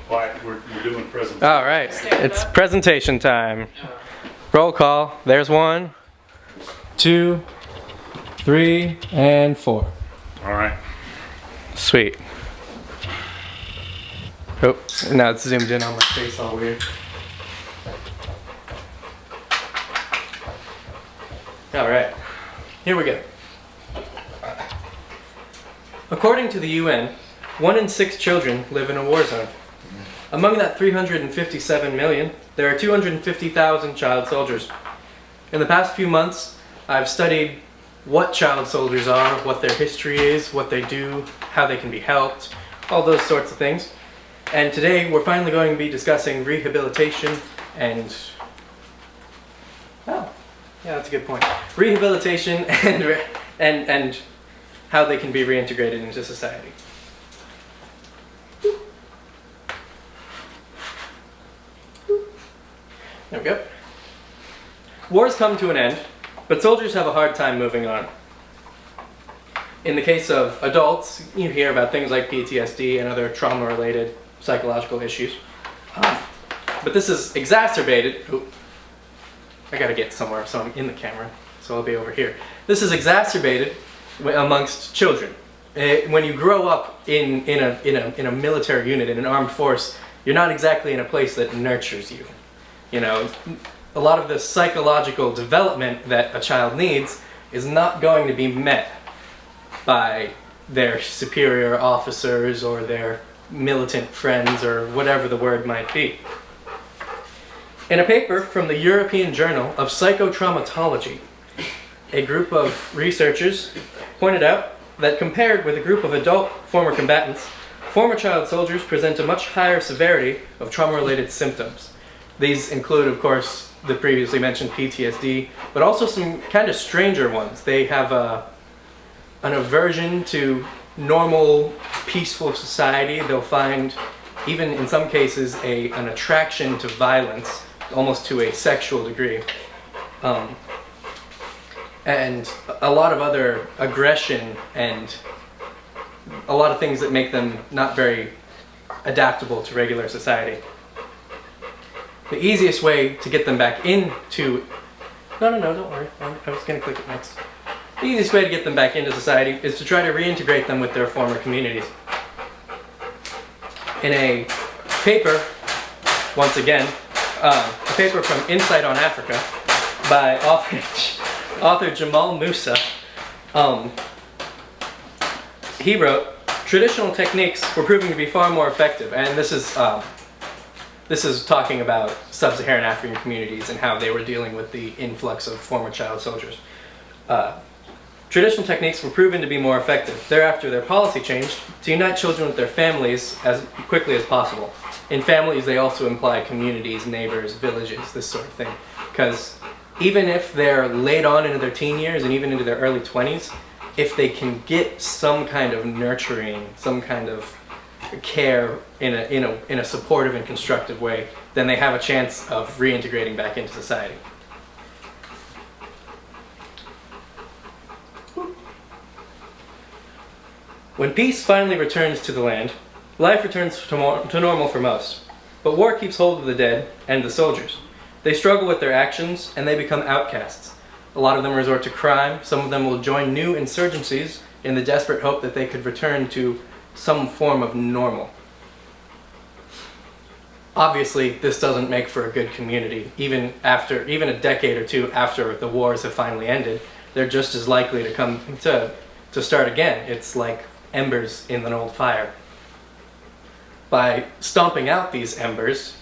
Quiet, we're doing presentation. All right, it's presentation time. Roll call. There's 1, 2, 3, and 4. All right. Sweet. Oh, now it's zoomed in on my face all weird. All right, here we go. According to the UN, 1 in 6 children live in a war zone. Among that 357 million, there are 250,000 child soldiers. In the past few months, I've studied what child soldiers are, what their history is, what they do, how they can be helped, all those sorts of things. And today we're finally going to be discussing rehabilitation and... Oh, yeah, that's a good point. Rehabilitation and how they can be reintegrated into society. There we go. Wars come to an end, but soldiers have a hard time moving on. In the case of adults, you hear about things like PTSD and other trauma-related psychological issues. But this is exacerbated... Ooh, I gotta get somewhere so I'm in the camera, so I'll be over here. This is exacerbated amongst children. When you grow up in a military unit, in an armed force, you're not exactly in a place that nurtures you. You know, a lot of the psychological development that a child needs is not going to be met by their superior officers or their militant friends or whatever the word might be. In a paper from the European Journal of Psychotraumatology, a group of researchers pointed out that compared with a group of adult former combatants, former child soldiers present a much higher severity of trauma-related symptoms. These include, of course, the previously mentioned PTSD, but also some kind of stranger ones. They have an aversion to normal, peaceful society. They'll find, even in some cases, an attraction to violence, almost to a sexual degree. And a lot of other aggression and a lot of things that make them not very adaptable to regular society. The easiest way to get them back into... No, don't worry. I was going to click it next. The easiest way to get them back into society is to try to reintegrate them with their former communities. In a paper, once again, a paper from Insight on Africa by author Jamal Musa, he wrote, traditional techniques were proving to be far more effective, and this is talking about sub-Saharan African communities and how they were dealing with the influx of former child soldiers. Traditional techniques were proven to be more effective. Thereafter, their policy changed to unite children with their families as quickly as possible. In families, they also imply communities, neighbors, villages, this sort of thing. Because even if they're late on into their teen years and even into their early 20s, if they can get some kind of nurturing, some kind of care in a supportive and constructive way, then they have a chance of reintegrating back into society. When peace finally returns to the land, life returns to normal for most. But war keeps hold of the dead and the soldiers. They struggle with their actions and they become outcasts. A lot of them resort to crime. Some of them will join new insurgencies in the desperate hope that they could return to some form of normal. Obviously, this doesn't make for a good community. Even a decade or two after the wars have finally ended, they're just as likely to come to start again. It's like embers in an old fire. By stomping out these embers,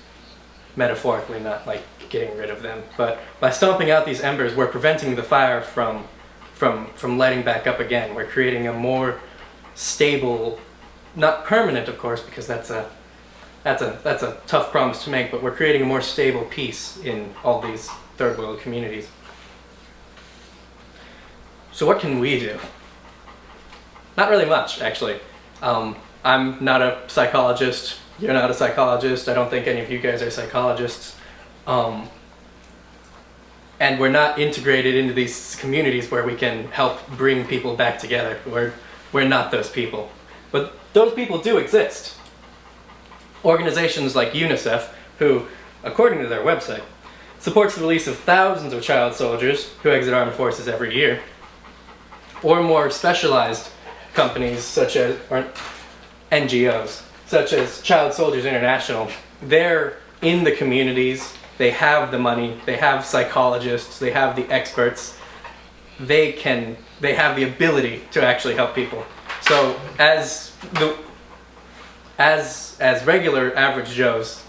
metaphorically, not like getting rid of them, but by stomping out these embers, we're preventing the fire from letting back up again. We're creating a more stable, not permanent, of course, because that's a tough promise to make, but we're creating a more stable peace in all these third world communities. So what can we do? Not really much, actually. I'm not a psychologist. You're not a psychologist. I don't think any of you guys are psychologists. And we're not integrated into these communities where we can help bring people back together. We're not those people. But those people do exist. Organizations like UNICEF, who, according to their website, supports the release of thousands of child soldiers who exit armed forces every year, or more specialized companies such as, or NGOs, such as Child Soldiers International. They're in the communities, they have the money, they have psychologists, they have the experts, they have the ability to actually help people. So as regular average Joes,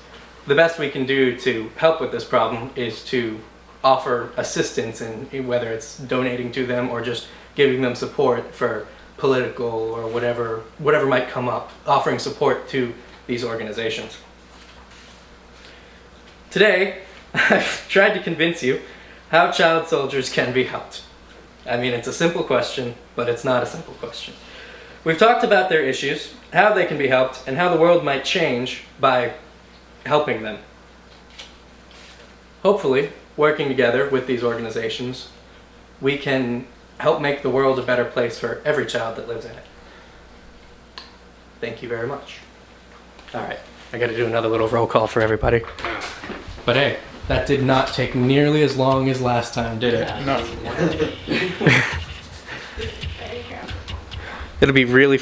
the best we can do to help with this problem is to offer assistance in whether it's donating to them or just giving them support for political or whatever might come up, offering support to these organizations. Today, I've tried to convince you how child soldiers can be helped. I mean, it's a simple question, but it's not a simple question. We've talked about their issues, how they can be helped, and how the world might change by helping them. Hopefully, working together with these organizations, we can help make the world a better place for every child that lives in it. Thank you very much. All right, I got to do another little roll call for everybody. But hey, that did not take nearly as long as last time, did it? No. It'll be really